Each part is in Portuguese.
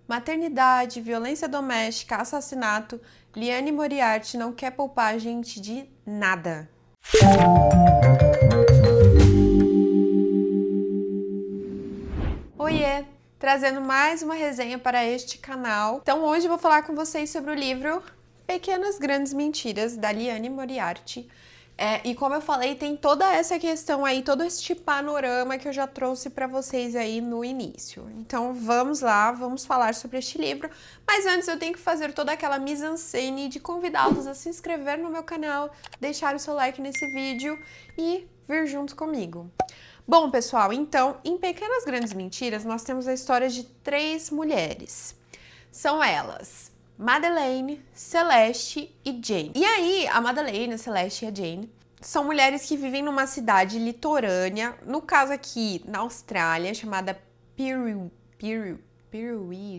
Maternidade, violência doméstica, assassinato. Liane Moriarty não quer poupar a gente de nada. Oiê! Trazendo mais uma resenha para este canal. Então hoje eu vou falar com vocês sobre o livro Pequenas Grandes Mentiras, da Liane Moriarty. E como eu falei, tem toda essa questão aí, todo este panorama que eu já trouxe para vocês aí no início. Então vamos lá, vamos falar sobre este livro. Mas antes eu tenho que fazer toda aquela mise-en-scène de convidá-los a se inscrever no meu canal, deixar o seu like nesse vídeo e vir junto comigo. Bom, pessoal, então, em Pequenas Grandes Mentiras, nós temos a história de 3 mulheres. São elas Madeleine, Celeste e Jane. E aí, a Madeleine, a Celeste e a Jane são mulheres que vivem numa cidade litorânea, no caso aqui na Austrália, chamada Piruí,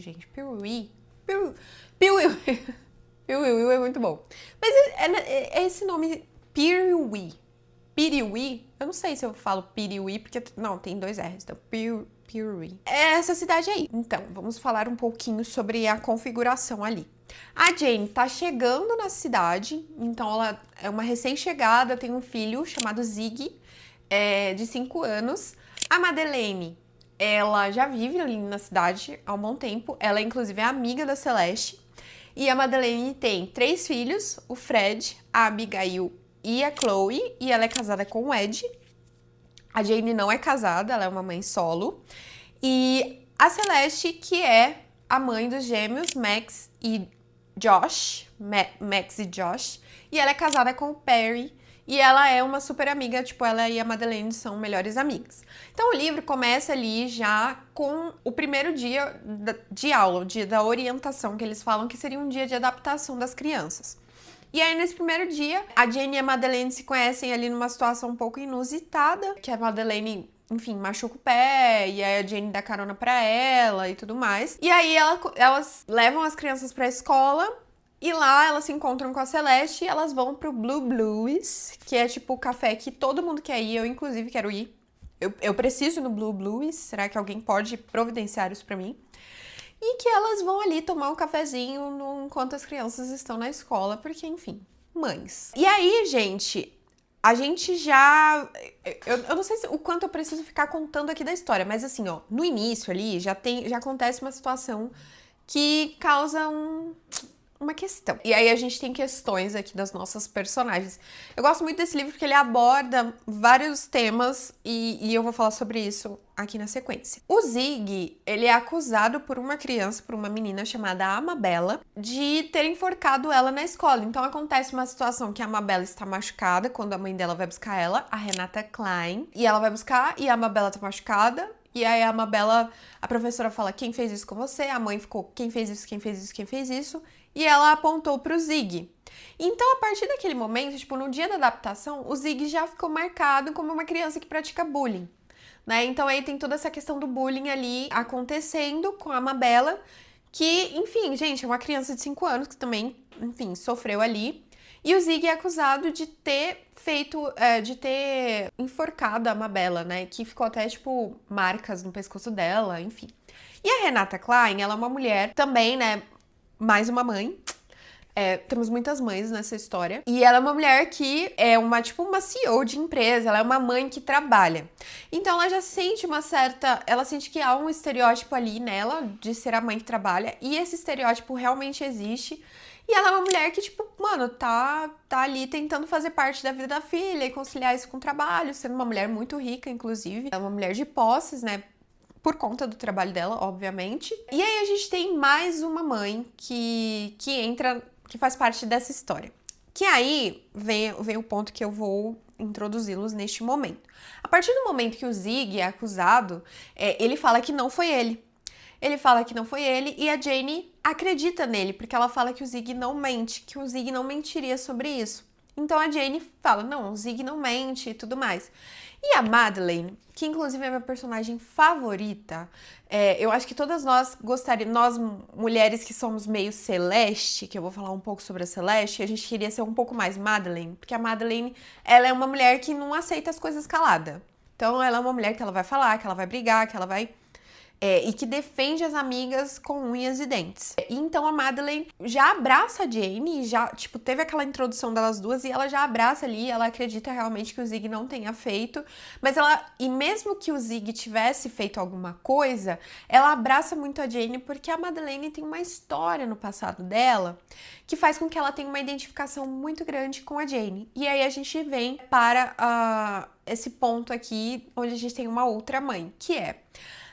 gente, Piruí é muito bom. Mas é esse nome, Piruí, eu não sei se eu falo Piriuí, porque não, tem 2 R's, então Piruí. É essa cidade aí. Então, vamos falar um pouquinho sobre a configuração ali. A Jane tá chegando na cidade, então ela é uma recém-chegada, tem um filho chamado Ziggy, de 5 anos. A Madeleine, ela já vive ali na cidade há um bom tempo, ela inclusive é amiga da Celeste. E a Madeleine tem 3 filhos, o Fred, a Abigail e a Chloe, e ela é casada com o Ed. A Jane não é casada, ela é uma mãe solo. E a Celeste, que é a mãe dos gêmeos, Max e Josh. E ela é casada com o Perry. E ela é uma super amiga, tipo, ela e a Madeleine são melhores amigas. Então o livro começa ali já com o primeiro dia de aula, o dia da orientação, que eles falam que seria um dia de adaptação das crianças. E aí, nesse primeiro dia, a Jane e a Madeleine se conhecem ali numa situação um pouco inusitada, que a Madeleine, enfim, machuca o pé, e aí a Jane dá carona pra ela e tudo mais. E aí elas levam as crianças pra escola, e lá elas se encontram com a Celeste e elas vão pro Blue Blues, que é tipo o café que todo mundo quer ir, eu inclusive quero ir. Eu preciso ir no Blue Blues, será que alguém pode providenciar isso pra mim? E que elas vão ali tomar um cafezinho enquanto as crianças estão na escola, porque, enfim, mães. E aí, gente, a gente já... Eu não sei o quanto eu preciso ficar contando aqui da história, mas assim, ó, no início ali já acontece uma situação que causa uma questão. E aí a gente tem questões aqui das nossas personagens. Eu gosto muito desse livro porque ele aborda vários temas e eu vou falar sobre isso aqui na sequência. O Ziggy, ele é acusado por uma criança, por uma menina chamada Amabella, de ter enforcado ela na escola. Então acontece uma situação que a Amabella está machucada quando a mãe dela vai buscar ela, a Renata Klein, e ela vai buscar e a Amabella tá machucada. E aí a Amabella, a professora fala, quem fez isso com você? A mãe ficou, quem fez isso, quem fez isso, quem fez isso? E ela apontou pro Ziggy. Então, a partir daquele momento, tipo, no dia da adaptação, o Ziggy já ficou marcado como uma criança que pratica bullying, né? Então aí tem toda essa questão do bullying ali acontecendo com a Amabella, que, enfim, gente, é uma criança de 5 anos que também, enfim, sofreu ali. E o Ziggy é acusado de ter de ter enforcado a Amabella, né? Que ficou até, tipo, marcas no pescoço dela, enfim. E a Renata Klein, ela é uma mulher também, né? Mais uma mãe. Temos muitas mães nessa história. E ela é uma mulher que é tipo uma CEO de empresa, ela é uma mãe que trabalha. Então ela já sente ela sente que há um estereótipo ali nela de ser a mãe que trabalha, e esse estereótipo realmente existe. E ela é uma mulher que, tipo, mano, tá ali tentando fazer parte da vida da filha e conciliar isso com o trabalho, sendo uma mulher muito rica, inclusive. É uma mulher de posses, né? Por conta do trabalho dela, obviamente. E aí a gente tem mais uma mãe que entra, que faz parte dessa história. Que aí vem o ponto que eu vou introduzi-los neste momento. A partir do momento que o Ziggy é acusado, ele fala que não foi ele. Ele fala que não foi ele e a Jane acredita nele, porque ela fala que o Ziggy não mente, que o Ziggy não mentiria sobre isso. Então a Jane fala, não, o Ziggy não mente e tudo mais. E a Madeleine, que inclusive é minha personagem favorita, eu acho que todas nós gostaríamos, nós mulheres que somos meio Celeste, que eu vou falar um pouco sobre a Celeste, a gente queria ser um pouco mais Madeleine, porque a Madeleine, ela é uma mulher que não aceita as coisas calada. Então ela é uma mulher que ela vai falar, que ela vai brigar, que ela vai e que defende as amigas com unhas e dentes. E então a Madeleine já abraça a Jane, já, tipo, teve aquela introdução delas duas e ela já abraça ali, ela acredita realmente que o Zig não tenha feito, mas e mesmo que o Zig tivesse feito alguma coisa, ela abraça muito a Jane porque a Madeleine tem uma história no passado dela que faz com que ela tenha uma identificação muito grande com a Jane. E aí a gente vem para esse ponto aqui, onde a gente tem uma outra mãe, que é...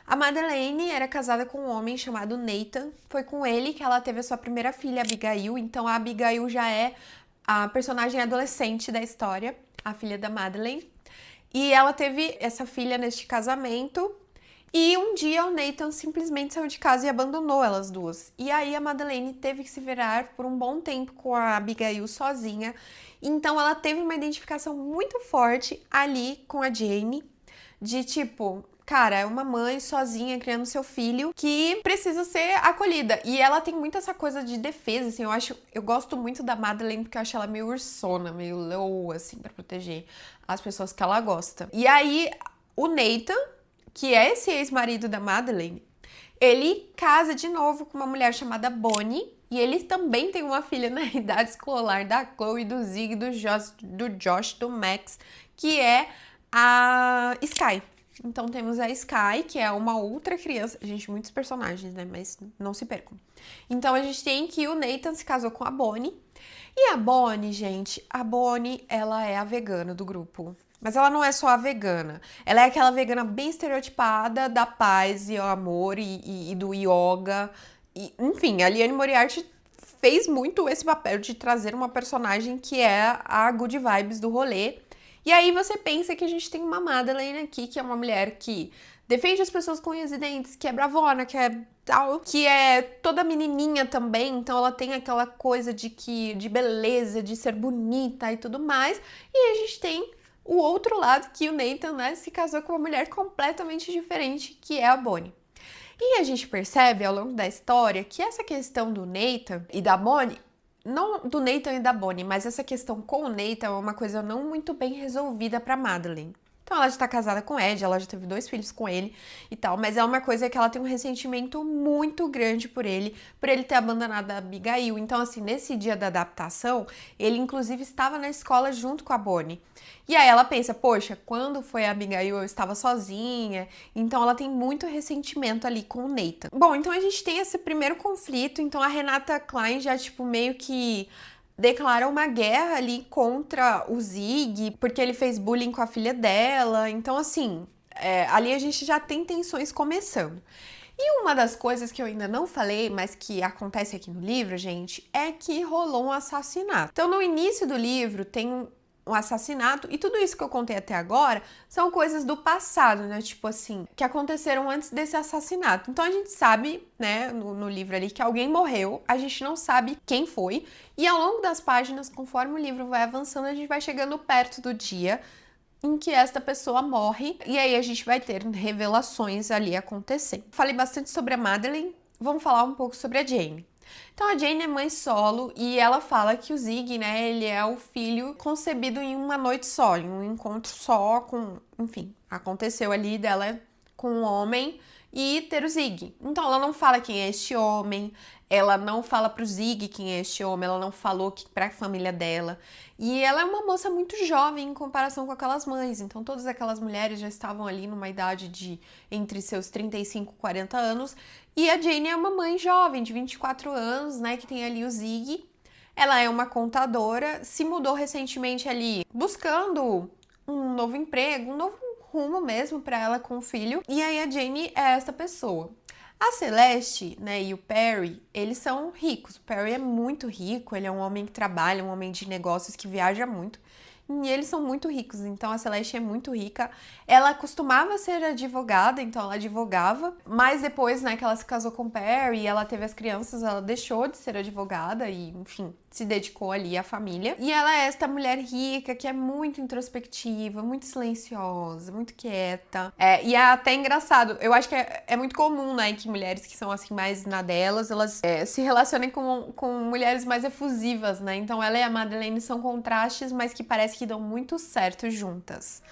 A Madeleine era casada com um homem chamado Nathan. Foi com ele que ela teve a sua primeira filha, Abigail. Então a Abigail já é a personagem adolescente da história, a filha da Madeleine. E ela teve essa filha neste casamento. E um dia o Nathan simplesmente saiu de casa e abandonou elas duas. E aí a Madeleine teve que se virar por um bom tempo com a Abigail sozinha. Então ela teve uma identificação muito forte ali com a Jane, de tipo... Cara, é uma mãe sozinha criando seu filho que precisa ser acolhida. E ela tem muito essa coisa de defesa, assim, eu gosto muito da Madeleine porque eu acho ela meio ursona, meio leoa, assim, pra proteger as pessoas que ela gosta. E aí, o Nathan, que é esse ex-marido da Madeleine, ele casa de novo com uma mulher chamada Bonnie. E ele também tem uma filha na idade escolar da Chloe, do Zig, do Josh, do Max, que é a Sky. Então temos a Sky, que é uma outra criança. Gente, muitos personagens, né? Mas não se percam. Então a gente tem que o Nathan se casou com a Bonnie. E a Bonnie, gente, ela é a vegana do grupo. Mas ela não é só a vegana. Ela é aquela vegana bem estereotipada da paz e o amor e do yoga. Enfim, a Liane Moriarty fez muito esse papel de trazer uma personagem que é a good vibes do rolê. E aí você pensa que a gente tem uma Madeleine aqui, que é uma mulher que defende as pessoas com unhas e dentes, que é bravona, que é tal, que é toda menininha também, então ela tem aquela coisa de beleza, de ser bonita e tudo mais. E a gente tem o outro lado, que o Nathan, né, se casou com uma mulher completamente diferente, que é a Bonnie. E a gente percebe ao longo da história que essa questão do Nathan e da Bonnie, não do Nathan e da Bonnie, mas essa questão com o Nathan é uma coisa não muito bem resolvida pra Madeleine. Então ela já tá casada com o Ed, ela já teve 2 filhos com ele e tal, mas é uma coisa que ela tem um ressentimento muito grande por ele ter abandonado a Abigail. Então, assim, nesse dia da adaptação, ele inclusive estava na escola junto com a Bonnie. E aí ela pensa, poxa, quando foi a Abigail eu estava sozinha, então ela tem muito ressentimento ali com o Nathan. Bom, então a gente tem esse primeiro conflito, então a Renata Klein já, tipo, meio que declara uma guerra ali contra o Zig, porque ele fez bullying com a filha dela. Então, assim, ali a gente já tem tensões começando. E uma das coisas que eu ainda não falei, mas que acontece aqui no livro, gente, é que rolou um assassinato. Então, no início do livro, tem um assassinato, e tudo isso que eu contei até agora são coisas do passado, né? Tipo assim, que aconteceram antes desse assassinato. Então a gente sabe, né, no livro ali, que alguém morreu, a gente não sabe quem foi, e ao longo das páginas, conforme o livro vai avançando, a gente vai chegando perto do dia em que esta pessoa morre, e aí a gente vai ter revelações ali acontecendo. Falei bastante sobre a Madeleine, vamos falar um pouco sobre a Jane. Então a Jane é mãe solo e ela fala que o Zig, né, ele é o filho concebido em uma noite só, em um encontro só com, enfim, aconteceu ali dela com um homem e ter o Zig. Então ela não fala quem é este homem, ela não fala pro Zig quem é este homem, ela não falou pra família dela. E ela é uma moça muito jovem em comparação com aquelas mães, então todas aquelas mulheres já estavam ali numa idade de entre seus 35 e 40 anos, e a Jane é uma mãe jovem, de 24 anos, né, que tem ali o Zig. Ela é uma contadora, se mudou recentemente ali buscando um novo emprego, um novo rumo mesmo para ela com o filho. E aí a Jane é essa pessoa. A Celeste, né, e o Perry, eles são ricos. O Perry é muito rico, ele é um homem que trabalha, um homem de negócios que viaja muito. E eles são muito ricos, então a Celeste é muito rica. Ela costumava ser advogada, então ela advogava, mas depois, né, que ela se casou com o Perry e ela teve as crianças, ela deixou de ser advogada e, enfim, se dedicou ali à família. E ela é esta mulher rica que é muito introspectiva, muito silenciosa, muito quieta. E é até engraçado, eu acho que é muito comum, né, que mulheres que são assim mais na delas, elas se relacionem com mulheres mais efusivas, né? Então ela e a Madeleine são contrastes, mas que parece que dão muito certo juntas.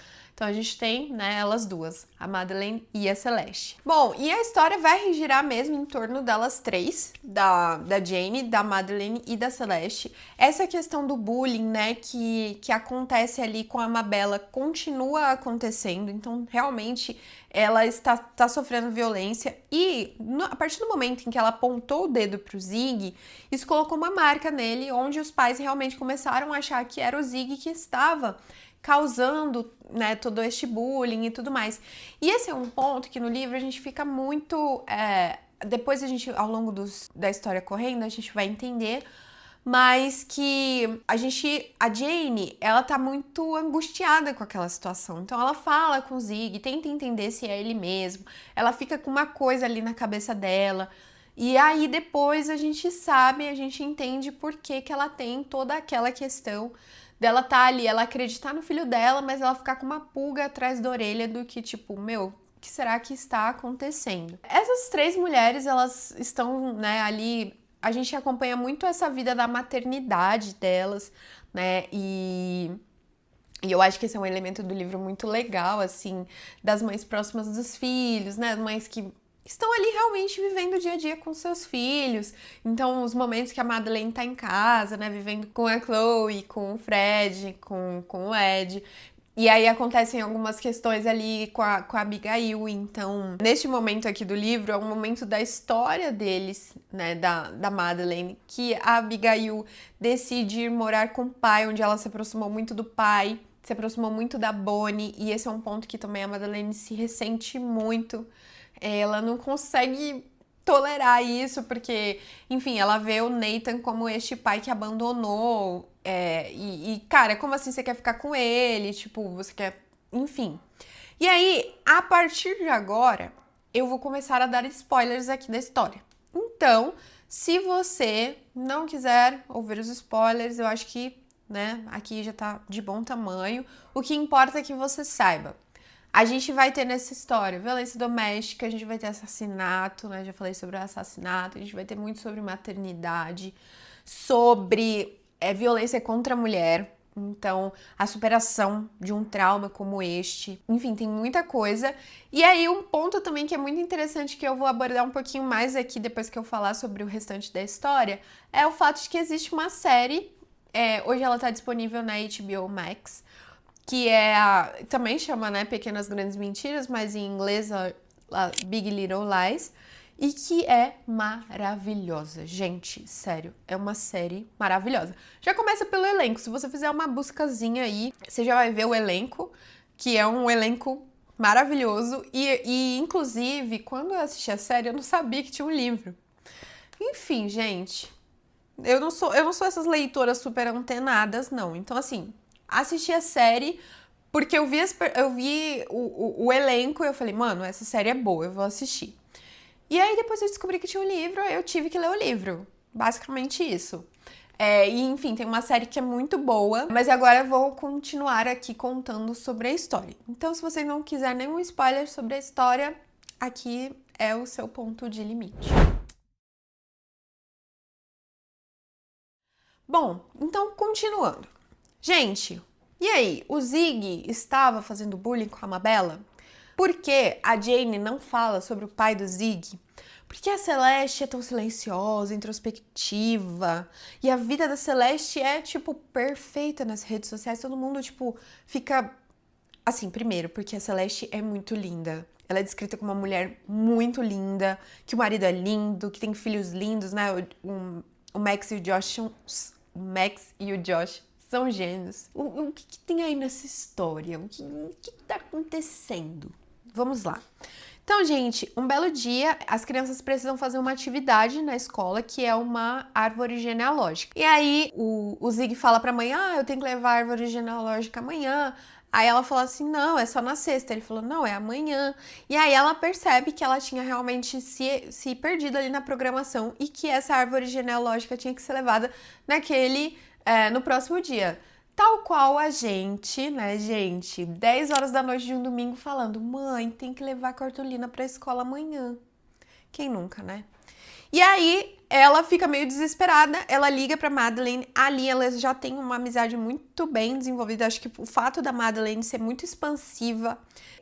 Então a gente tem, né, elas duas, a Madeleine e a Celeste. Bom, e a história vai girar mesmo em torno delas três, da Jane, da Madeleine e da Celeste. Essa questão do bullying, né, que acontece ali com a Mabella continua acontecendo, então realmente ela está sofrendo violência e a partir do momento em que ela apontou o dedo pro Zig, isso colocou uma marca nele, onde os pais realmente começaram a achar que era o Zig que estava causando, né, todo este bullying e tudo mais. E esse é um ponto que no livro a gente fica muito... depois a gente, ao longo da história correndo, a gente vai entender, mas que a Jane, ela tá muito angustiada com aquela situação. Então ela fala com o Zig, tenta entender se é ele mesmo. Ela fica com uma coisa ali na cabeça dela. E aí depois a gente entende por que ela tem toda aquela questão dela tá ali, ela acreditar no filho dela, mas ela ficar com uma pulga atrás da orelha do que, tipo, meu, o que será que está acontecendo? Essas três mulheres, elas estão, né, ali, a gente acompanha muito essa vida da maternidade delas, né, e eu acho que esse é um elemento do livro muito legal, assim, das mães próximas dos filhos, né, mães que estão ali realmente vivendo o dia a dia com seus filhos. Então, os momentos que a Madeleine tá em casa, né, vivendo com a Chloe, com o Fred, com o Ed. E aí acontecem algumas questões ali com a Abigail. Então, neste momento aqui do livro, é um momento da história deles, né, da Madeleine, que a Abigail decide ir morar com o pai, onde ela se aproximou muito do pai, se aproximou muito da Bonnie, e esse é um ponto que também a Madeleine se ressente muito. Ela não consegue tolerar isso, porque, enfim, ela vê o Nathan como este pai que abandonou. Cara, como assim você quer ficar com ele? Tipo, você quer... Enfim. E aí, a partir de agora, eu vou começar a dar spoilers aqui da história. Então, se você não quiser ouvir os spoilers, eu acho que, né, aqui já tá de bom tamanho. O que importa é que você saiba. A gente vai ter nessa história violência doméstica, a gente vai ter assassinato, né? Já falei sobre o assassinato, a gente vai ter muito sobre maternidade, sobre violência contra a mulher, então a superação de um trauma como este. Enfim, tem muita coisa. E aí um ponto também que é muito interessante, que eu vou abordar um pouquinho mais aqui depois que eu falar sobre o restante da história, é o fato de que existe uma série, hoje ela tá disponível na HBO Max, que também chama, né, Pequenas Grandes Mentiras, mas em inglês a Big Little Lies, e que é maravilhosa. Gente, sério, é uma série maravilhosa. Já começa pelo elenco, se você fizer uma buscazinha aí, você já vai ver o elenco, que é um elenco maravilhoso, e inclusive, quando eu assisti a série, eu não sabia que tinha um livro. Enfim, gente, eu não sou essas leitoras super antenadas, não. Então, assim, assisti a série porque eu vi o elenco e eu falei, mano, essa série é boa, eu vou assistir. E aí depois eu descobri que tinha um livro, eu tive que ler o livro. Basicamente isso. E enfim, tem uma série que é muito boa, mas agora eu vou continuar aqui contando sobre a história. Então, se você não quiser nenhum spoiler sobre a história, aqui é o seu ponto de limite. Bom, então continuando. Gente, e aí? O Zig estava fazendo bullying com a Mabella? Por que a Jane não fala sobre o pai do Zig? Porque a Celeste é tão silenciosa, introspectiva, e a vida da Celeste é, tipo, perfeita nas redes sociais. Todo mundo, tipo, fica... Assim, primeiro, porque a Celeste é muito linda. Ela é descrita como uma mulher muito linda, que o marido é lindo, que tem filhos lindos, né? O Max e o Josh são gêmeos. O que tem aí nessa história? O que tá acontecendo? Vamos lá. Então, gente, um belo dia, as crianças precisam fazer uma atividade na escola, que é uma árvore genealógica. E aí, o Zig fala pra mãe, eu tenho que levar a árvore genealógica amanhã. Aí ela falou assim, não, é só na sexta. Ele falou, não, é amanhã. E aí ela percebe que ela tinha realmente se perdido ali na programação e que essa árvore genealógica tinha que ser levada no próximo dia. Tal qual a gente, né, gente? 10 horas da noite de um domingo falando, mãe, tem que levar a cartolina pra escola amanhã. Quem nunca, né? E aí, ela fica meio desesperada, ela liga pra Madeleine, ali elas já têm uma amizade muito bem desenvolvida, acho que o fato da Madeleine ser muito expansiva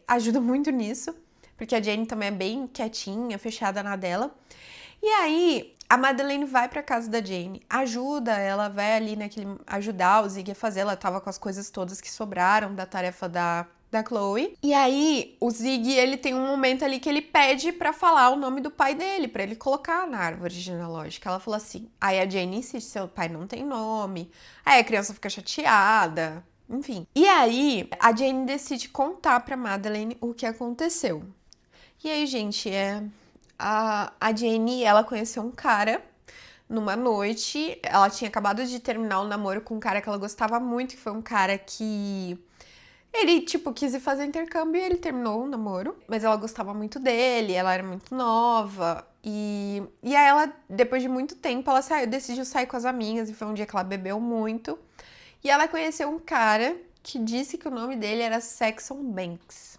ajuda muito nisso, porque a Jane também é bem quietinha, fechada na dela. E aí, a Madeleine vai pra casa da Jane, ajuda, ela vai ali ajudar o Ziggy a fazer, ela tava com as coisas todas que sobraram da tarefa da Chloe. E aí, o Ziggy, ele tem um momento ali que ele pede pra falar o nome do pai dele, pra ele colocar na árvore genealógica. Ela fala assim, aí a Jane insiste, seu pai não tem nome. Aí a criança fica chateada, enfim. E aí, a Jane decide contar pra Madeleine o que aconteceu. E aí, gente, a Jane, ela conheceu um cara numa noite. Ela tinha acabado de terminar o namoro com um cara que ela gostava muito, que foi um cara que ele, tipo, quis ir fazer intercâmbio e ele terminou o namoro. Mas ela gostava muito dele, ela era muito nova. E aí ela, depois de muito tempo, ela decidiu sair com as amigas. E foi um dia que ela bebeu muito. E ela conheceu um cara que disse que o nome dele era Saxon Banks.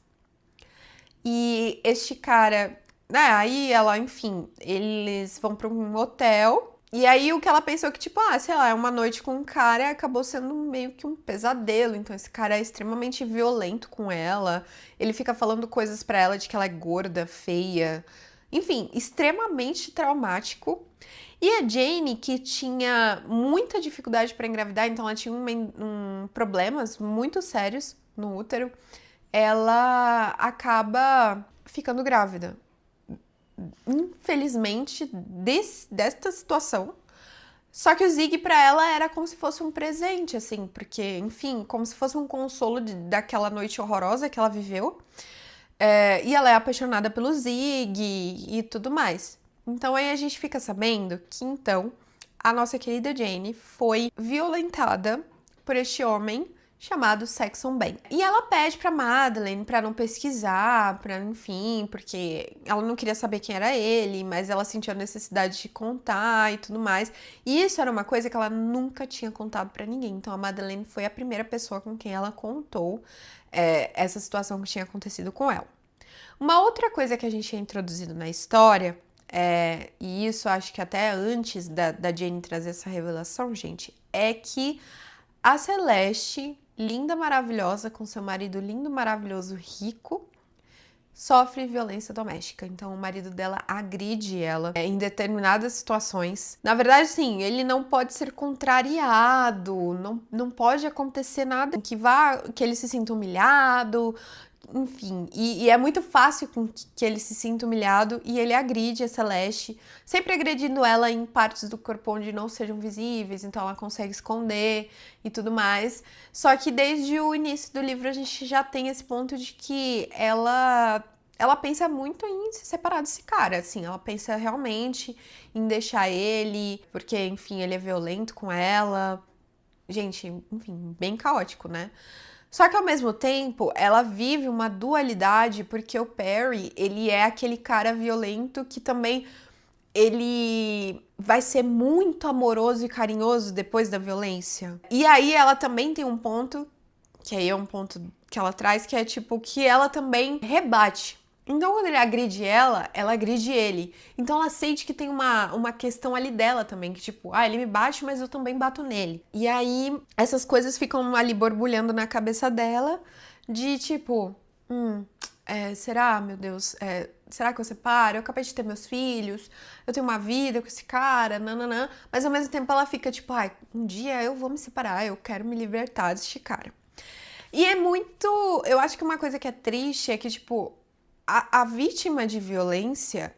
E este cara, né, aí ela, enfim, eles vão pra um hotel. E aí o que ela pensou que, tipo, sei lá, é uma noite com um cara e acabou sendo meio que um pesadelo. Então esse cara é extremamente violento com ela. Ele fica falando coisas pra ela de que ela é gorda, feia. Enfim, extremamente traumático. E a Jane, que tinha muita dificuldade pra engravidar, então ela tinha problemas muito sérios no útero, ela acaba ficando grávida. Infelizmente, desta situação. Só que o Ziggy pra ela era como se fosse um presente, assim, porque, enfim, como se fosse um consolo daquela noite horrorosa que ela viveu. E ela é apaixonada pelo Ziggy e tudo mais. Então aí a gente fica sabendo que, então, a nossa querida Jane foi violentada por este homem chamado Saxon Banks. E ela pede pra Madeleine pra não pesquisar, enfim, porque ela não queria saber quem era ele, mas ela sentiu a necessidade de contar e tudo mais. E isso era uma coisa que ela nunca tinha contado pra ninguém. Então a Madeleine foi a primeira pessoa com quem ela contou essa situação que tinha acontecido com ela. Uma outra coisa que a gente tinha introduzido na história, e isso acho que até antes da Jane trazer essa revelação, gente, é que a Celeste, linda, maravilhosa, com seu marido lindo, maravilhoso, rico, sofre violência doméstica. Então, o marido dela agride ela em determinadas situações. Na verdade, sim, ele não pode ser contrariado, não pode acontecer nada que ele se sinta humilhado, enfim, e é muito fácil que ele se sinta humilhado e ele agride a Celeste, sempre agredindo ela em partes do corpo onde não sejam visíveis, então ela consegue esconder e tudo mais. Só que desde o início do livro a gente já tem esse ponto de que ela pensa muito em se separar desse cara, assim, ela pensa realmente em deixar ele, porque, enfim, ele é violento com ela. Gente, enfim, bem caótico, né? Só que ao mesmo tempo, ela vive uma dualidade, porque o Perry, ele é aquele cara violento que também ele vai ser muito amoroso e carinhoso depois da violência. E aí ela também tem um ponto, que aí é um ponto que ela traz, que é tipo que ela também rebate. Então, quando ele agride ela agride ele. Então, ela sente que tem uma questão ali dela também, que tipo, ele me bate, mas eu também bato nele. E aí, essas coisas ficam ali borbulhando na cabeça dela, de tipo, será, meu Deus, será que eu separo? Eu acabei de ter meus filhos, eu tenho uma vida com esse cara, nananã. Mas, ao mesmo tempo, ela fica tipo, um dia eu vou me separar, eu quero me libertar deste cara. E é muito... Eu acho que uma coisa que é triste é que, tipo, a vítima de violência,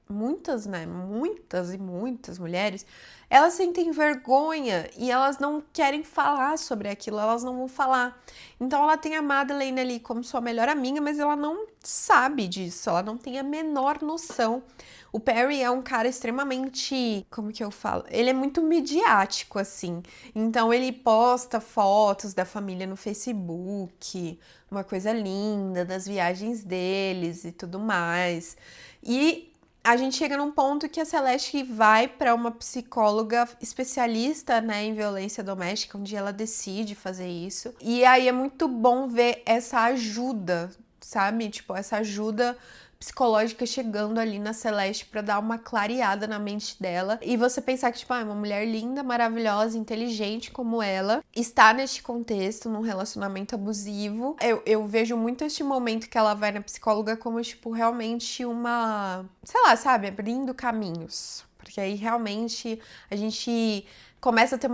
muitas, né, muitas e muitas mulheres, elas sentem vergonha e elas não querem falar sobre aquilo, elas não vão falar. Então ela tem a Madeleine ali como sua melhor amiga, mas ela não sabe disso, ela não tem a menor noção. O Perry é um cara extremamente, como que eu falo? Ele é muito midiático, assim. Então ele posta fotos da família no Facebook, uma coisa linda, das viagens deles e tudo mais. E a gente chega num ponto que a Celeste vai para uma psicóloga especialista, né, em violência doméstica, onde ela decide fazer isso. E aí é muito bom ver essa ajuda, sabe? Tipo, essa ajuda psicológica chegando ali na Celeste pra dar uma clareada na mente dela. E você pensar que, tipo, uma mulher linda, maravilhosa, inteligente como ela, está neste contexto, num relacionamento abusivo. Eu vejo muito este momento que ela vai na psicóloga como, tipo, realmente uma... sei lá, sabe? Abrindo caminhos. Porque aí, realmente, a gente começa a ter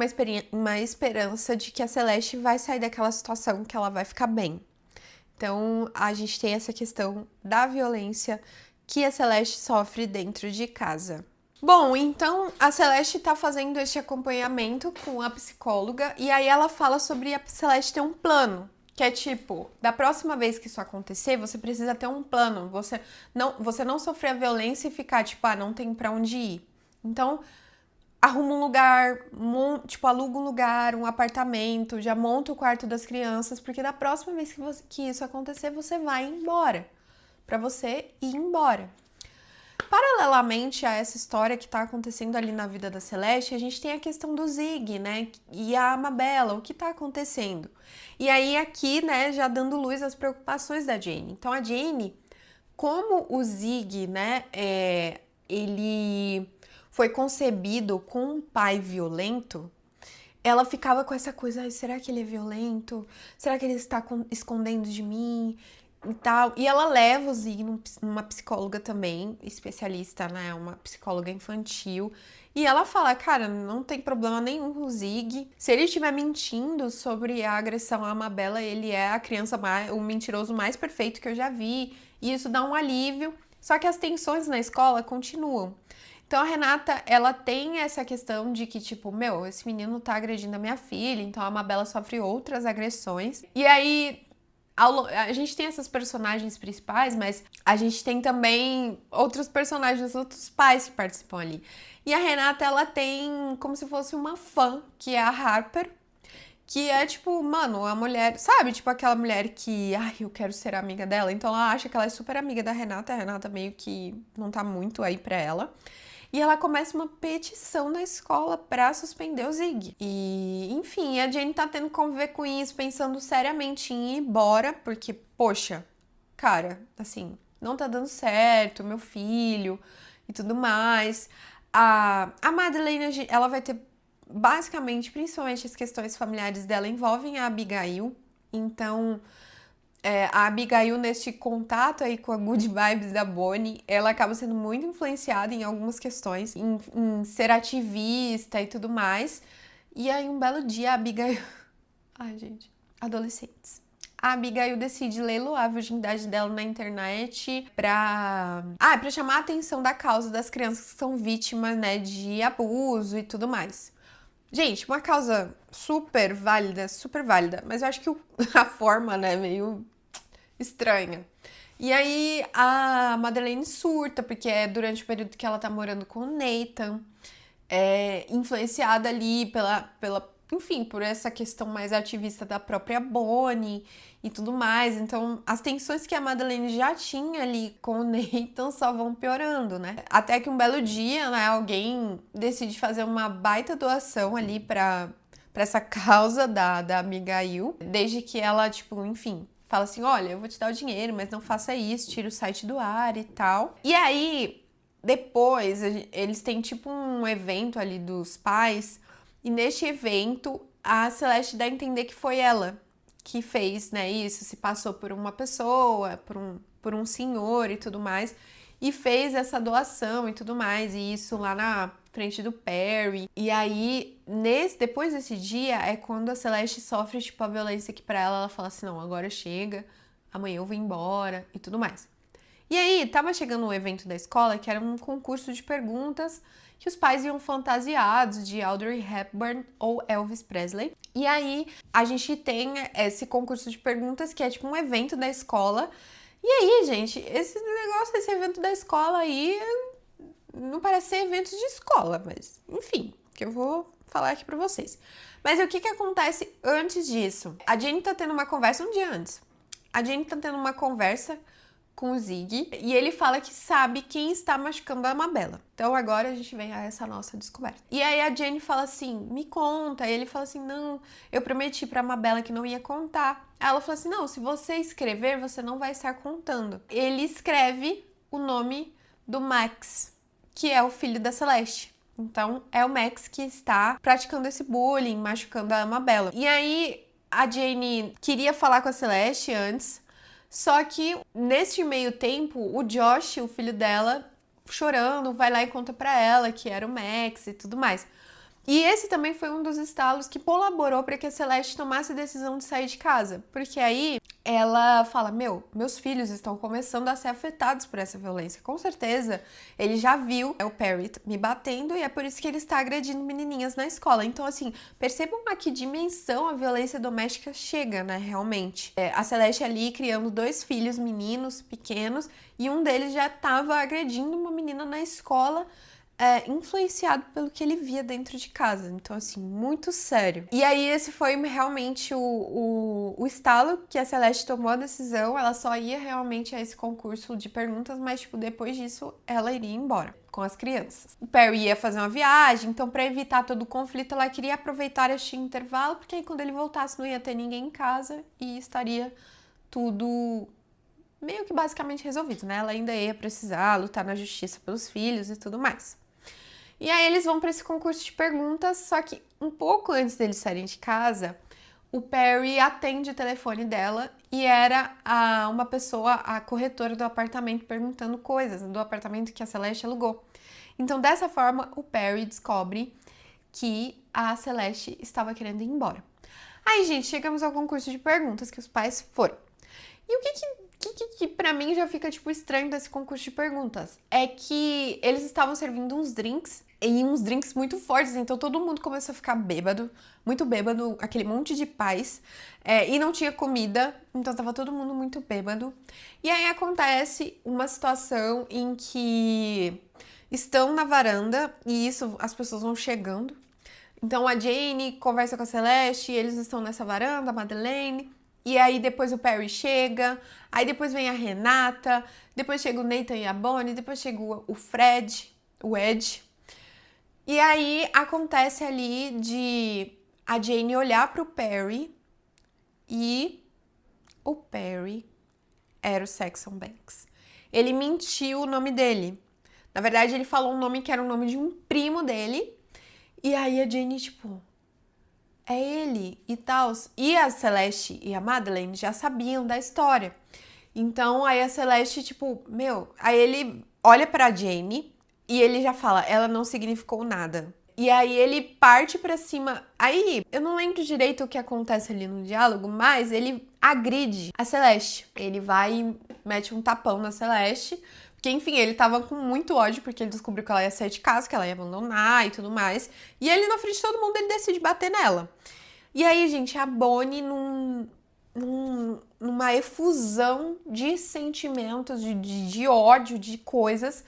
uma esperança de que a Celeste vai sair daquela situação, que ela vai ficar bem. Então, a gente tem essa questão da violência que a Celeste sofre dentro de casa. Bom, então a Celeste tá fazendo este acompanhamento com a psicóloga e aí ela fala sobre a Celeste ter um plano, que é tipo, da próxima vez que isso acontecer, você precisa ter um plano, você não sofrer a violência e ficar tipo, não tem pra onde ir. Então, arruma um lugar, tipo, aluga um lugar, um apartamento, já monta o quarto das crianças, porque da próxima vez que isso acontecer, você vai embora. Pra você ir embora. Paralelamente a essa história que tá acontecendo ali na vida da Celeste, a gente tem a questão do Zig, né? E a Amabella, o que tá acontecendo? E aí aqui, né, já dando luz às preocupações da Jane. Então a Jane, como o Zig, né, ele foi concebido com um pai violento, ela ficava com essa coisa, será que ele é violento? Será que ele está escondendo de mim? E tal. E ela leva o Zig numa psicóloga também, especialista, né? Uma psicóloga infantil. E ela fala, cara, não tem problema nenhum com o Zig. Se ele estiver mentindo sobre a agressão à Amabella, ele é a criança o mentiroso mais perfeito que eu já vi. E isso dá um alívio. Só que as tensões na escola continuam. Então a Renata, ela tem essa questão de que, tipo, esse menino tá agredindo a minha filha, então a Amabella sofre outras agressões. E aí, a gente tem essas personagens principais, mas a gente tem também outros personagens, outros pais que participam ali. E a Renata, ela tem como se fosse uma fã, que é a Harper, que é tipo, mano, a mulher, sabe? Tipo aquela mulher que, eu quero ser amiga dela. Então ela acha que ela é super amiga da Renata, a Renata meio que não tá muito aí pra ela. E ela começa uma petição na escola pra suspender o Zig. E, enfim, a Jane tá tendo que conviver com isso, pensando seriamente em ir embora, porque, poxa, cara, assim, não tá dando certo, meu filho e tudo mais. A Madeleine, ela vai ter, basicamente, principalmente as questões familiares dela envolvem a Abigail. Então, a Abigail, neste contato aí com a good vibes da Bonnie, ela acaba sendo muito influenciada em algumas questões, em ser ativista e tudo mais. E aí, um belo dia, a Abigail... Ai, gente, adolescentes. A Abigail decide leiloar a virgindade dela na internet pra chamar a atenção da causa das crianças que são vítimas, né, de abuso e tudo mais. Gente, uma causa super válida, mas eu acho que a forma, né, meio estranha. E aí a Madeleine surta, porque é durante o período que ela tá morando com o Nathan, influenciada ali enfim, por essa questão mais ativista da própria Bonnie e tudo mais. Então, as tensões que a Madeleine já tinha ali com o Nathan só vão piorando, né? Até que um belo dia, né, alguém decide fazer uma baita doação ali pra essa causa da Abigail, desde que ela, tipo, enfim, fala assim, olha, eu vou te dar o dinheiro, mas não faça isso, tira o site do ar e tal. E aí, depois, eles têm tipo um evento ali dos pais, e neste evento, a Celeste dá a entender que foi ela que fez, né, isso, se passou por uma pessoa, por um senhor e tudo mais, e fez essa doação e tudo mais, e isso lá na frente do Perry. E aí, depois desse dia, é quando a Celeste sofre, tipo, a violência que pra ela fala assim, não, agora chega, amanhã eu vou embora e tudo mais. E aí, tava chegando um evento da escola que era um concurso de perguntas que os pais iam fantasiados de Audrey Hepburn ou Elvis Presley. E aí, a gente tem esse concurso de perguntas que é tipo um evento da escola. E aí, gente, esse evento da escola aí não parece ser evento de escola, mas enfim, que eu vou falar aqui pra vocês. Mas o que acontece antes disso? A Jane tá tendo uma conversa um dia antes. A Jane tá tendo uma conversa com o Zig e ele fala que sabe quem está machucando a Amabella. Então agora a gente vem a essa nossa descoberta. E aí a Jane fala assim, me conta. E ele fala assim, não, eu prometi pra Amabella que não ia contar. Ela fala assim, não, se você escrever, você não vai estar contando. Ele escreve o nome do Max, que é o filho da Celeste. Então, é o Max que está praticando esse bullying, machucando a Amabella. E aí, a Jane queria falar com a Celeste antes, só que nesse meio tempo, o Josh, o filho dela, chorando, vai lá e conta pra ela que era o Max e tudo mais. E esse também foi um dos estalos que colaborou para que a Celeste tomasse a decisão de sair de casa. Porque aí ela fala, meus filhos estão começando a ser afetados por essa violência. Com certeza, ele já viu o Perry me batendo e é por isso que ele está agredindo menininhas na escola. Então, assim, percebam a que dimensão a violência doméstica chega, né, realmente. A Celeste ali criando 2 filhos meninos pequenos e um deles já estava agredindo uma menina na escola, influenciado pelo que ele via dentro de casa. Então, assim, muito sério. E aí, esse foi realmente o estalo que a Celeste tomou a decisão. Ela só ia realmente a esse concurso de perguntas, mas, tipo, depois disso, ela iria embora com as crianças. O Perry ia fazer uma viagem, então, pra evitar todo o conflito, ela queria aproveitar este intervalo, porque aí, quando ele voltasse, não ia ter ninguém em casa e estaria tudo meio que basicamente resolvido, né? Ela ainda ia precisar lutar na justiça pelos filhos e tudo mais. E aí eles vão para esse concurso de perguntas, só que um pouco antes deles saírem de casa, o Perry atende o telefone dela e era uma pessoa, a corretora do apartamento, perguntando coisas do apartamento que a Celeste alugou. Então, dessa forma, o Perry descobre que a Celeste estava querendo ir embora. Aí, gente, chegamos ao concurso de perguntas que os pais foram. E o que pra mim já fica, tipo, estranho desse concurso de perguntas é que eles estavam servindo uns drinks, e uns drinks muito fortes, então todo mundo começou a ficar bêbado, muito bêbado, aquele monte de pais, e não tinha comida, então tava todo mundo muito bêbado. E aí acontece uma situação em que estão na varanda, e isso, as pessoas vão chegando. Então a Jane conversa com a Celeste, e eles estão nessa varanda, a Madeleine. E aí depois o Perry chega, aí depois vem a Renata, depois chega o Nathan e a Bonnie, depois chega o Fred, o Ed. E aí acontece ali de a Jane olhar pro Perry e o Perry era o Saxon Banks. Ele mentiu o nome dele. Na verdade, ele falou um nome que era o nome de um primo dele. E aí a Jane, tipo, é ele e tal. E a Celeste e a Madeleine já sabiam da história. Então, aí a Celeste, tipo, aí ele olha pra Jane e ele já fala, ela não significou nada. E aí ele parte pra cima. Aí, eu não lembro direito o que acontece ali no diálogo, mas ele agride a Celeste. Ele vai e mete um tapão na Celeste. Porque, enfim, ele tava com muito ódio, porque ele descobriu que ela ia sair de casa, que ela ia abandonar e tudo mais. E ele, na frente de todo mundo, ele decide bater nela. E aí, gente, a Bonnie, numa efusão de sentimentos, de ódio, de coisas,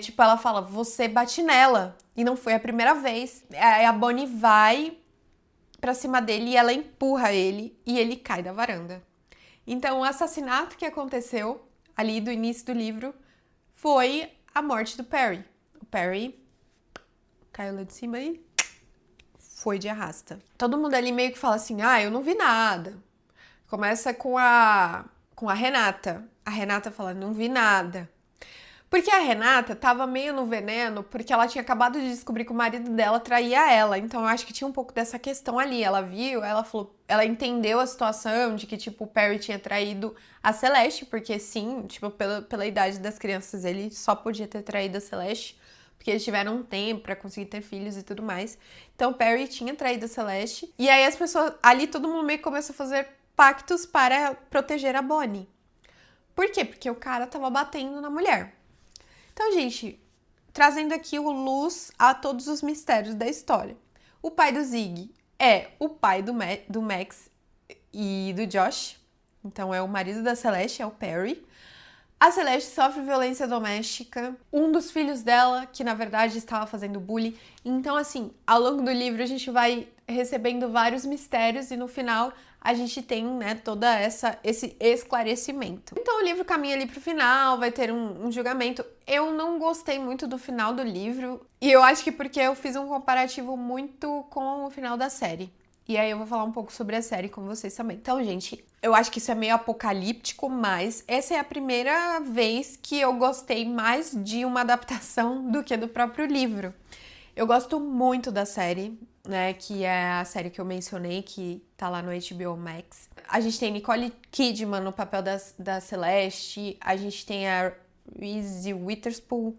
tipo, ela fala, você bate nela. E não foi a primeira vez. Aí a Bonnie vai pra cima dele e ela empurra ele e ele cai da varanda. Então, o assassinato que aconteceu ali do início do livro foi a morte do Perry. O Perry caiu lá de cima e foi de arrasta. Todo mundo ali meio que fala assim, eu não vi nada. Começa com a Renata. A Renata fala, não vi nada. Porque a Renata tava meio no veneno, porque ela tinha acabado de descobrir que o marido dela traía ela. Então eu acho que tinha um pouco dessa questão ali. Ela viu, ela falou, ela entendeu a situação de que, tipo, o Perry tinha traído a Celeste, porque sim, tipo, pela idade das crianças, ele só podia ter traído a Celeste, porque eles tiveram um tempo pra conseguir ter filhos e tudo mais. Então o Perry tinha traído a Celeste. E aí as pessoas, ali todo mundo meio que começou a fazer pactos para proteger a Bonnie. Por quê? Porque o cara tava batendo na mulher. Então, gente, trazendo aqui o luz a todos os mistérios da história. O pai do Zig é o pai do Max e do Josh. Então, é o marido da Celeste, é o Perry. A Celeste sofre violência doméstica. Um dos filhos dela, que na verdade estava fazendo bullying. Então, assim, ao longo do livro a gente vai recebendo vários mistérios e no final a gente tem, né, toda esse esclarecimento. Então o livro caminha ali pro final, vai ter um julgamento. Eu não gostei muito do final do livro e eu acho que porque eu fiz um comparativo muito com o final da série. E aí eu vou falar um pouco sobre a série com vocês também. Então, gente, eu acho que isso é meio apocalíptico, mas essa é a primeira vez que eu gostei mais de uma adaptação do que do próprio livro. Eu gosto muito da série, né, que é a série que eu mencionei, que tá lá no HBO Max. A gente tem Nicole Kidman no papel da Celeste, a gente tem a Reese Witherspoon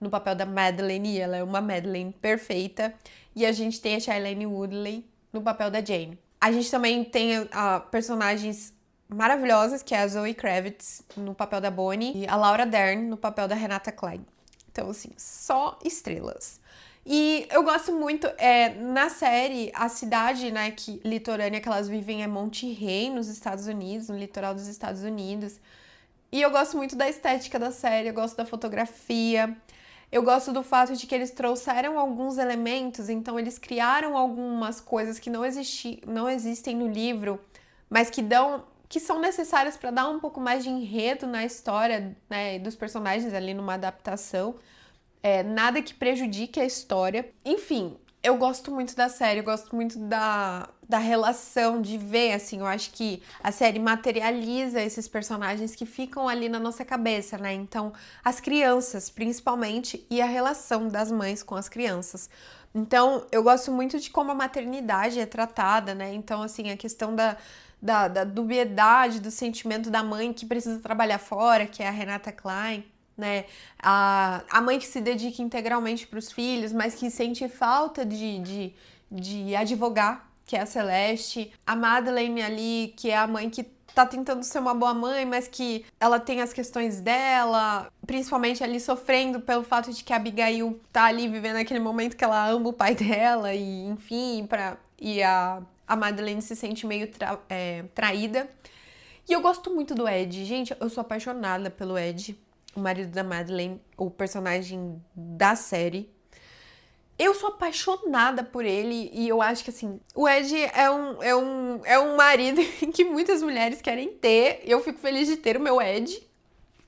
no papel da Madeleine, e ela é uma Madeleine perfeita, e a gente tem a Shailene Woodley no papel da Jane. A gente também tem personagens maravilhosas, que é a Zoe Kravitz no papel da Bonnie, e a Laura Dern no papel da Renata Klein. Então, assim, só estrelas. E eu gosto muito, na série, a cidade, né, litorânea que elas vivem é Monterey, nos Estados Unidos, no litoral dos Estados Unidos. E eu gosto muito da estética da série, eu gosto da fotografia, eu gosto do fato de que eles trouxeram alguns elementos, então eles criaram algumas coisas que não existem no livro, mas que são necessárias para dar um pouco mais de enredo na história, né, dos personagens ali numa adaptação. Nada que prejudique a história. Enfim, eu gosto muito da série, eu gosto muito da relação de ver, assim, eu acho que a série materializa esses personagens que ficam ali na nossa cabeça, né? Então, as crianças, principalmente, e a relação das mães com as crianças. Então, eu gosto muito de como a maternidade é tratada, né? Então, assim, a questão da dubiedade, do sentimento da mãe que precisa trabalhar fora, que é a Renata Klein, né? A mãe que se dedica integralmente para os filhos, mas que sente falta de advogar, que é a Celeste. A Madeleine ali, que é a mãe que tá tentando ser uma boa mãe, mas que ela tem as questões dela, principalmente ali sofrendo pelo fato de que a Abigail tá ali vivendo aquele momento que ela ama o pai dela, e enfim, a Madeleine se sente meio traída. E eu gosto muito do Ed. Gente, eu sou apaixonada pelo Ed, o marido da Madeleine, o personagem da série. Eu sou apaixonada por ele e eu acho que, assim, o Ed é um marido que muitas mulheres querem ter. Eu fico feliz de ter o meu Ed.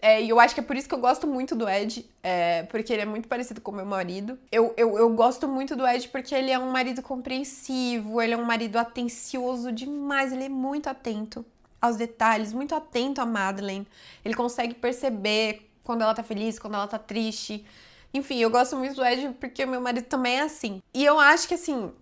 E eu acho que é por isso que eu gosto muito do Ed, porque ele é muito parecido com o meu marido. Eu gosto muito do Ed porque ele é um marido compreensivo, ele é um marido atencioso demais, ele é muito atento aos detalhes, muito atento à Madeleine. Ele consegue perceber quando ela tá feliz, quando ela tá triste. Enfim, eu gosto muito do Ed porque o meu marido também é assim. E eu acho que, assim,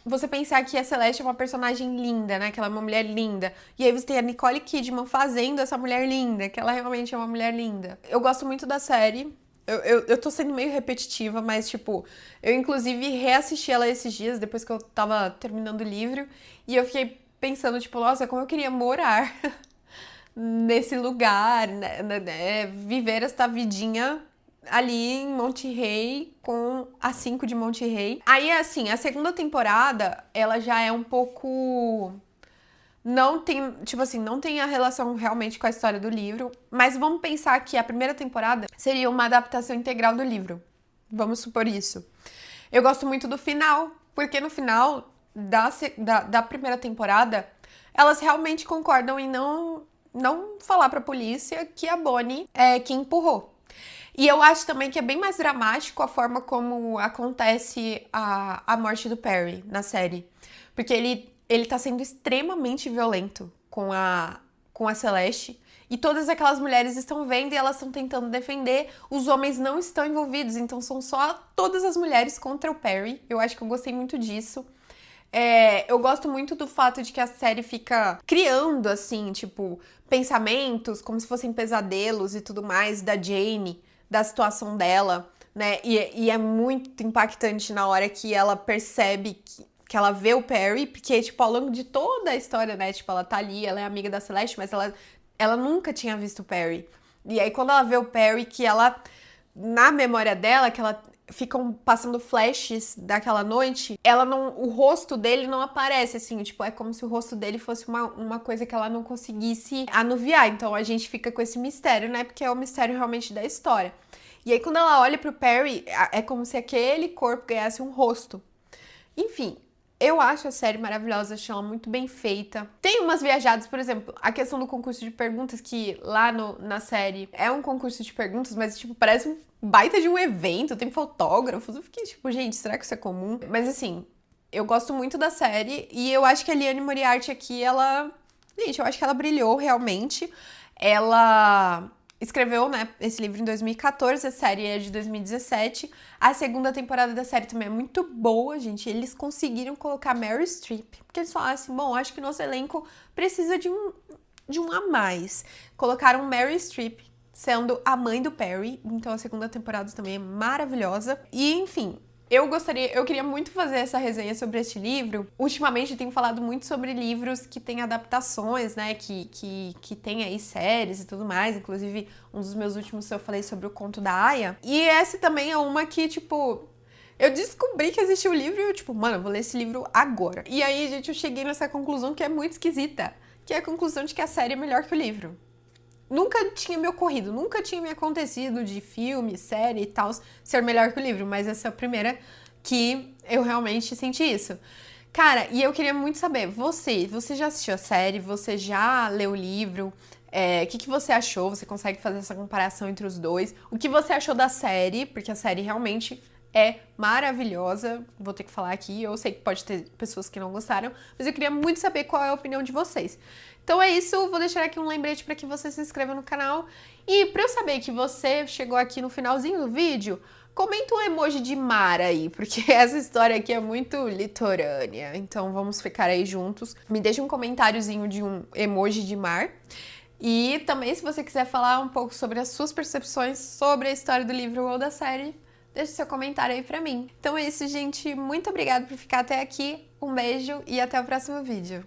você pensar que a Celeste é uma personagem linda, né? Que ela é uma mulher linda. E aí você tem a Nicole Kidman fazendo essa mulher linda, que ela realmente é uma mulher linda. Eu gosto muito da série. Eu tô sendo meio repetitiva, mas, tipo, eu inclusive reassisti ela esses dias, depois que eu tava terminando o livro. E eu fiquei pensando, tipo, nossa, como eu queria morar nesse lugar, né? Viver esta vidinha ali em Monterey com a 5 de Monterey. Aí, assim, a segunda temporada, ela já é um pouco... Não tem, tipo assim, não tem a relação realmente com a história do livro, mas vamos pensar que a primeira temporada seria uma adaptação integral do livro. Vamos supor isso. Eu gosto muito do final, porque no final da primeira temporada, elas realmente concordam em não falar pra polícia que a Bonnie é quem empurrou. E eu acho também que é bem mais dramático a forma como acontece a morte do Perry na série. Porque ele tá sendo extremamente violento com a Celeste. E todas aquelas mulheres estão vendo e elas estão tentando defender. Os homens não estão envolvidos, então são só todas as mulheres contra o Perry. Eu acho que eu gostei muito disso. Eu gosto muito do fato de que a série fica criando, assim, tipo, pensamentos, como se fossem pesadelos e tudo mais, da Jane, da situação dela, né? E é muito impactante na hora que ela percebe que ela vê o Perry, porque, tipo, ao longo de toda a história, né? Tipo, ela tá ali, ela é amiga da Celeste, mas ela nunca tinha visto o Perry. E aí, quando ela vê o Perry, que ela, na memória dela, que ela ficam passando flashes daquela noite, o rosto dele não aparece, assim, tipo, é como se o rosto dele fosse uma coisa que ela não conseguisse anuviar. Então a gente fica com esse mistério, né? Porque é o mistério realmente da história. E aí quando ela olha pro Perry, é como se aquele corpo ganhasse um rosto. Enfim, eu acho a série maravilhosa, acho ela muito bem feita. Tem umas viajadas, por exemplo, a questão do concurso de perguntas, que lá na série é um concurso de perguntas, mas, tipo, parece um baita de um evento, tem fotógrafos. Eu fiquei tipo, gente, será que isso é comum? Mas, assim, Eu gosto muito da série e eu acho que a Liane Moriarty aqui, ela... Gente, eu acho que ela brilhou realmente. Ela escreveu, né, esse livro em 2014, a série é de 2017. A segunda temporada da série também é muito boa, gente. Eles conseguiram colocar Meryl Streep, porque eles falaram assim, bom, acho que nosso elenco precisa de um a mais. Colocaram Meryl Streep sendo a mãe do Perry, então a segunda temporada também é maravilhosa. E, enfim, eu queria muito fazer essa resenha sobre este livro. Ultimamente eu tenho falado muito sobre livros que têm adaptações, né, que tem aí séries e tudo mais. Inclusive, um dos meus últimos eu falei sobre o Conto da Aia. E essa também é uma que, tipo, eu descobri que existia o livro e eu, tipo, mano, eu vou ler esse livro agora. E aí, gente, eu cheguei nessa conclusão que é muito esquisita, que é a conclusão de que a série é melhor que o livro. Nunca tinha me ocorrido, nunca tinha me acontecido de filme, série e tal ser melhor que o livro, mas essa é a primeira que eu realmente senti isso. Cara, e eu queria muito saber, você já assistiu a série? Você já leu o livro? O que você achou? Você consegue fazer essa comparação entre os dois? O que você achou da série? Porque a série realmente é maravilhosa, vou ter que falar aqui, eu sei que pode ter pessoas que não gostaram, mas eu queria muito saber qual é a opinião de vocês. Então é isso, vou deixar aqui um lembrete para que você se inscreva no canal. E para eu saber que você chegou aqui no finalzinho do vídeo, comenta um emoji de mar aí, porque essa história aqui é muito litorânea. Então vamos ficar aí juntos. Me deixa um comentáriozinho de um emoji de mar. E também, se você quiser falar um pouco sobre as suas percepções sobre a história do livro ou da série, deixe seu comentário aí pra mim. Então é isso, gente. Muito obrigada por ficar até aqui. Um beijo e até o próximo vídeo.